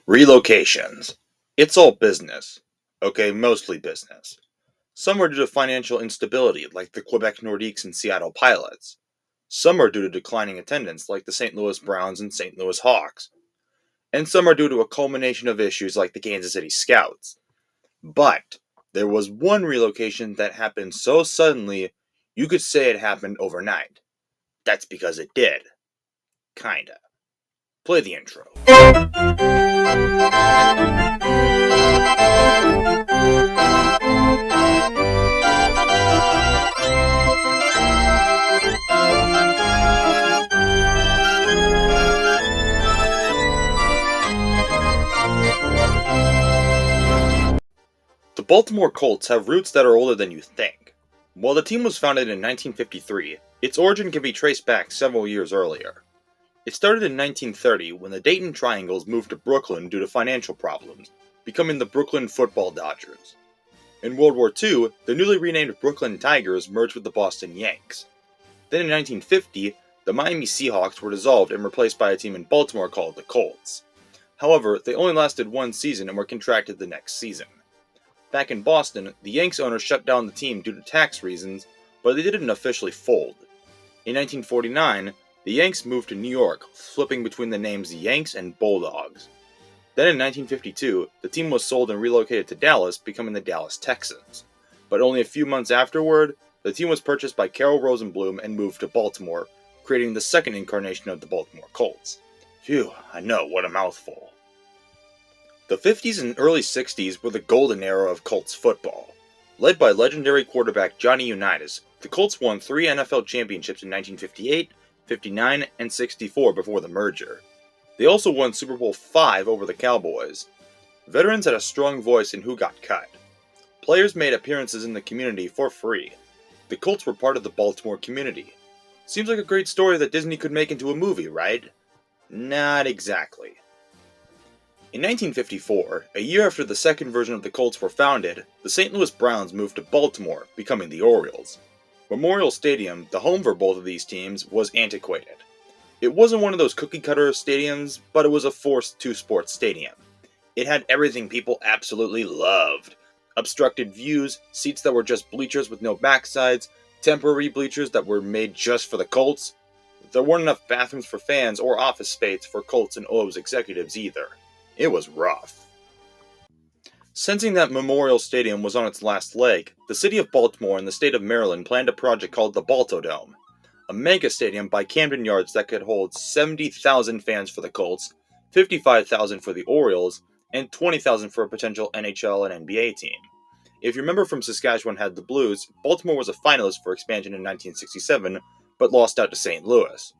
Relocations. It's all business. Okay, mostly business. Some are due to financial instability, like the Quebec Nordiques and Seattle Pilots. Some are due to declining attendance, like the St. Louis Browns and St. Louis Hawks. And some are due to a culmination of issues like the Kansas City Scouts. But there was one relocation that happened so suddenly, you could say it happened overnight. That's because it did. Kinda. Play the intro. The Baltimore Colts have roots that are older than you think. While the team was founded in 1953, its origin can be traced back several years earlier. It started in 1930 when the Dayton Triangles moved to Brooklyn due to financial problems, becoming the Brooklyn Football Dodgers. In World War II, the newly renamed Brooklyn Tigers merged with the Boston Yanks. Then in 1950, the Miami Seahawks were dissolved and replaced by a team in Baltimore called the Colts. However, they only lasted one season and were contracted the next season. Back in Boston, the Yanks owner shut down the team due to tax reasons, but they didn't officially fold. In 1949, the Yanks moved to New York, flipping between the names Yanks and Bulldogs. Then in 1952, the team was sold and relocated to Dallas, becoming the Dallas Texans. But only a few months afterward, the team was purchased by Carroll Rosenblum and moved to Baltimore, creating the second incarnation of the Baltimore Colts. Phew, I know, what a mouthful. The 50s and early 60s were the golden era of Colts football. Led by legendary quarterback Johnny Unitas, the Colts won 3 NFL championships in 1958, 59, and 64 before the merger. They also won Super Bowl V over the Cowboys. Veterans had a strong voice in who got cut. Players made appearances in the community for free. The Colts were part of the Baltimore community. Seems like a great story that Disney could make into a movie, right? Not exactly. In 1954, a year after the second version of the Colts were founded, the St. Louis Browns moved to Baltimore, becoming the Orioles. Memorial Stadium, the home for both of these teams, was antiquated. It wasn't one of those cookie-cutter stadiums, but it was a forced two-sport stadium. It had everything people absolutely loved. Obstructed views, seats that were just bleachers with no backsides, temporary bleachers that were made just for the Colts. There weren't enough bathrooms for fans or office space for Colts and O's executives either. It was rough. Sensing that Memorial Stadium was on its last leg, the city of Baltimore and the state of Maryland planned a project called the Baltodome, a mega stadium by Camden Yards that could hold 70,000 fans for the Colts, 55,000 for the Orioles, and 20,000 for a potential NHL and NBA team. If you remember from Saskatchewan Had the Blues, Baltimore was a finalist for expansion in 1967, but lost out to St. Louis.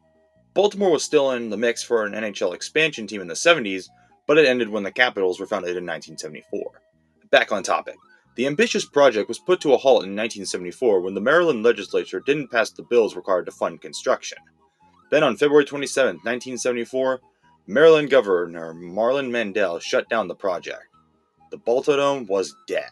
Baltimore was still in the mix for an NHL expansion team in the 70s, but it ended when the Capitals were founded in 1974. Back on topic. The ambitious project was put to a halt in 1974 when the Maryland legislature didn't pass the bills required to fund construction. Then on February 27, 1974, Maryland Governor Marlin Mandel shut down the project. The Baltodome was dead.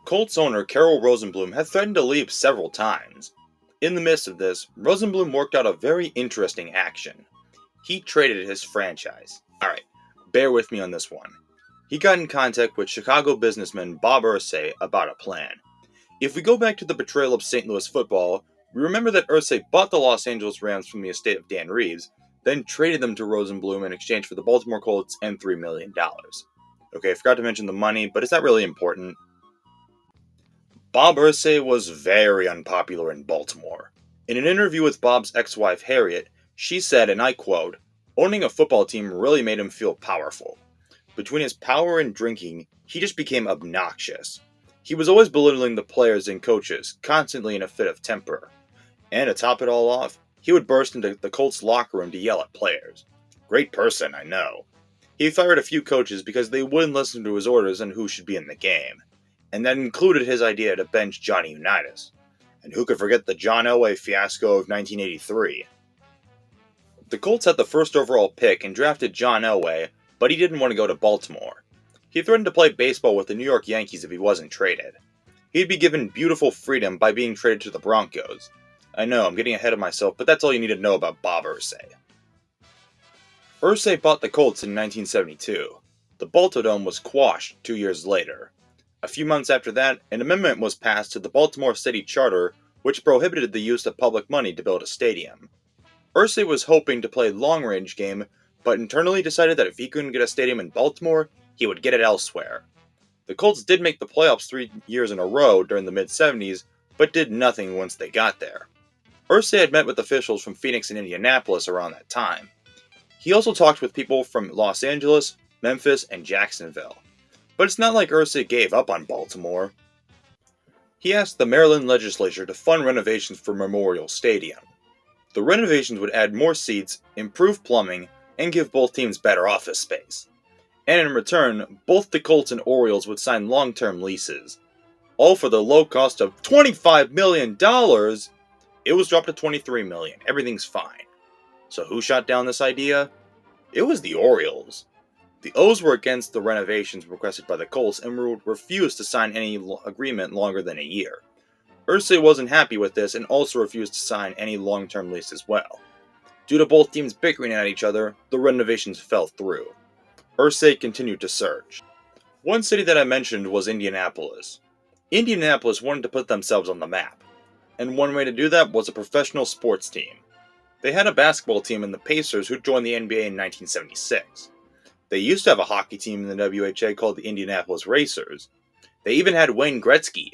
Colts owner Carroll Rosenblum had threatened to leave several times. In the midst of this, Rosenblum worked out a very interesting action. He traded his franchise. Alright, bear with me on this one. He got in contact with Chicago businessman Bob Irsay about a plan. If we go back to the betrayal of St. Louis football, we remember that Irsay bought the Los Angeles Rams from the estate of Dan Reeves, then traded them to Rosenblum in exchange for the Baltimore Colts and $3 million. Okay, I forgot to mention the money, but is that really important? Bob Irsay was very unpopular in Baltimore. In an interview with Bob's ex-wife Harriet, she said, and I quote, "Owning a football team really made him feel powerful. Between his power and drinking, he just became obnoxious. He was always belittling the players and coaches, constantly in a fit of temper. And to top it all off, he would burst into the Colts locker room to yell at players. Great person, I know. He fired a few coaches because they wouldn't listen to his orders on who should be in the game. And that included his idea to bench Johnny Unitas. And who could forget the John Elway fiasco of 1983? The Colts had the first overall pick and drafted John Elway, but he didn't want to go to Baltimore. He threatened to play baseball with the New York Yankees if he wasn't traded. He'd be given beautiful freedom by being traded to the Broncos. I know, I'm getting ahead of myself, but that's all you need to know about Bob Irsay. Irsay bought the Colts in 1972. The Baltodome was quashed 2 years later. A few months after that, an amendment was passed to the Baltimore City Charter which prohibited the use of public money to build a stadium. Irsay was hoping to play a long-range game, but internally decided that if he couldn't get a stadium in Baltimore, he would get it elsewhere. The Colts did make the playoffs 3 years in a row during the mid-70s, but did nothing once they got there. Irsay had met with officials from Phoenix and Indianapolis around that time. He also talked with people from Los Angeles, Memphis, and Jacksonville. But it's not like Irsay gave up on Baltimore. He asked the Maryland legislature to fund renovations for Memorial Stadium. The renovations would add more seats, improve plumbing, and give both teams better office space. And in return, both the Colts and Orioles would sign long-term leases. All for the low cost of $25 million! It was dropped to $23 million. Everything's fine. So who shot down this idea? It was the Orioles. The O's were against the renovations requested by the Colts and refused to sign any agreement longer than a year. Irsay wasn't happy with this and also refused to sign any long-term lease as well. Due to both teams bickering at each other, the renovations fell through. Irsay continued to search. One city that I mentioned was Indianapolis. Indianapolis wanted to put themselves on the map, and one way to do that was a professional sports team. They had a basketball team in the Pacers who joined the NBA in 1976. They used to have a hockey team in the WHA called the Indianapolis Racers. They even had Wayne Gretzky,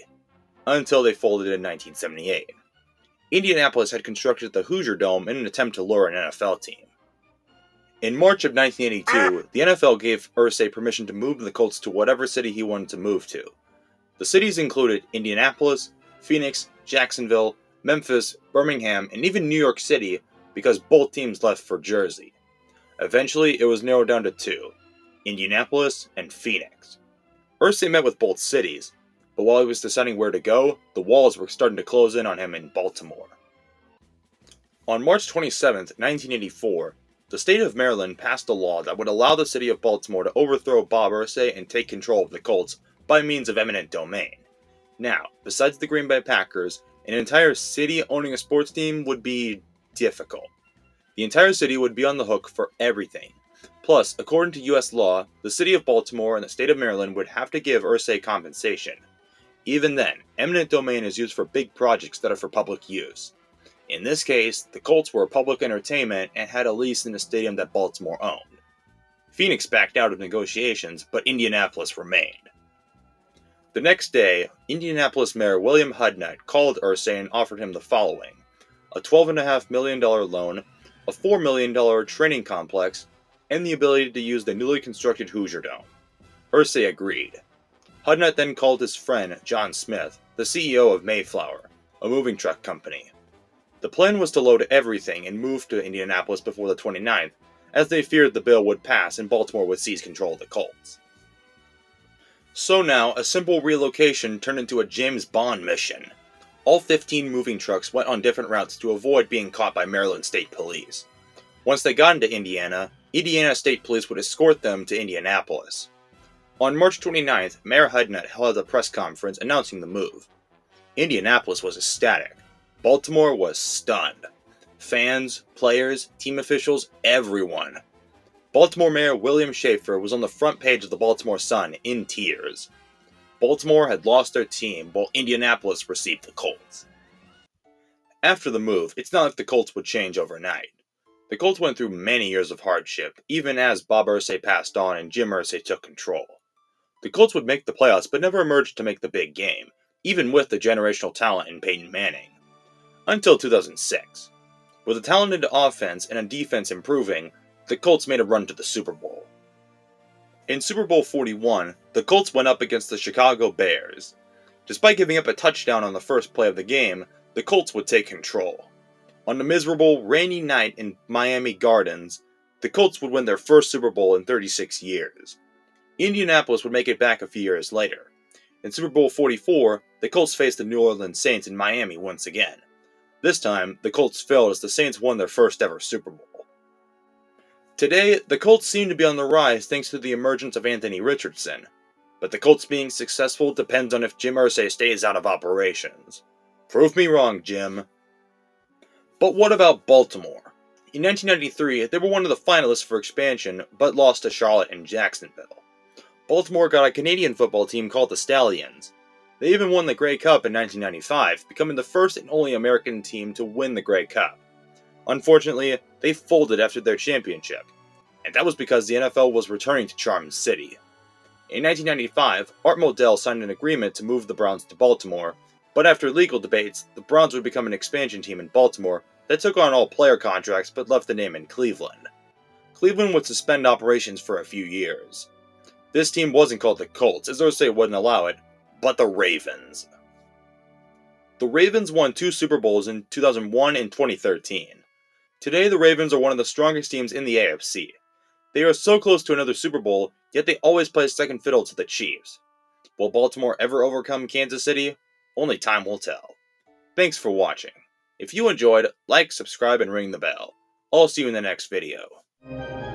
until they folded in 1978. Indianapolis had constructed the Hoosier Dome in an attempt to lure an NFL team. In March of 1982, the NFL gave Irsay permission to move the Colts to whatever city he wanted to move to. The cities included Indianapolis, Phoenix, Jacksonville, Memphis, Birmingham, and even New York City because both teams left for Jersey. Eventually, it was narrowed down to two, Indianapolis and Phoenix. Irsay met with both cities, but while he was deciding where to go, the walls were starting to close in on him in Baltimore. On March 27, 1984, the state of Maryland passed a law that would allow the city of Baltimore to overthrow Bob Irsay and take control of the Colts by means of eminent domain. Now, besides the Green Bay Packers, an entire city owning a sports team would be difficult. The entire city would be on the hook for everything. Plus, according to U.S. law, the city of Baltimore and the state of Maryland would have to give Irsay compensation. Even then, eminent domain is used for big projects that are for public use. In this case, the Colts were a public entertainment and had a lease in a stadium that Baltimore owned. Phoenix backed out of negotiations, but Indianapolis remained. The next day, Indianapolis Mayor William Hudnut called Irsay and offered him the following: a $12.5 million loan, a $4 million training complex, and the ability to use the newly constructed Hoosier Dome. Irsay agreed. Hudnut then called his friend, John Smith, the CEO of Mayflower, a moving truck company. The plan was to load everything and move to Indianapolis before the 29th, as they feared the bill would pass and Baltimore would seize control of the Colts. So now, a simple relocation turned into a James Bond mission. All 15 moving trucks went on different routes to avoid being caught by Maryland State Police. Once they got into Indiana, Indiana State Police would escort them to Indianapolis. On March 29th, Mayor Hudnut held a press conference announcing the move. Indianapolis was ecstatic. Baltimore was stunned. Fans, players, team officials, everyone. Baltimore Mayor William Schaefer was on the front page of the Baltimore Sun in tears. Baltimore had lost their team, while Indianapolis received the Colts. After the move, it's not like the Colts would change overnight. The Colts went through many years of hardship, even as Bob Irsay passed on and Jim Irsay took control. The Colts would make the playoffs but never emerged to make the big game, even with the generational talent in Peyton Manning. Until 2006. With a talented offense and a defense improving, the Colts made a run to the Super Bowl. In Super Bowl 41, the Colts went up against the Chicago Bears. Despite giving up a touchdown on the first play of the game, the Colts would take control. On a miserable, rainy night in Miami Gardens, the Colts would win their first Super Bowl in 36 years. Indianapolis would make it back a few years later. In Super Bowl 44, the Colts faced the New Orleans Saints in Miami once again. This time, the Colts failed as the Saints won their first ever Super Bowl. Today, the Colts seem to be on the rise thanks to the emergence of Anthony Richardson, but the Colts being successful depends on if Jim Irsay stays out of operations. Prove me wrong, Jim. But what about Baltimore? In 1993, they were one of the finalists for expansion, but lost to Charlotte and Jacksonville. Baltimore got a Canadian football team called the Stallions. They even won the Grey Cup in 1995, becoming the first and only American team to win the Grey Cup. Unfortunately, they folded after their championship, and that was because the NFL was returning to Charm City. In 1995, Art Modell signed an agreement to move the Browns to Baltimore, but after legal debates, the Browns would become an expansion team in Baltimore that took on all player contracts but left the name in Cleveland. Cleveland would suspend operations for a few years. This team wasn't called the Colts, as those say wouldn't allow it, but the Ravens. The Ravens won 2 Super Bowls in 2001 and 2013. Today, the Ravens are one of the strongest teams in the AFC. They are so close to another Super Bowl, yet they always play second fiddle to the Chiefs. Will Baltimore ever overcome Kansas City? Only time will tell. Thanks for watching. If you enjoyed, like, subscribe, and ring the bell. I'll see you in the next video.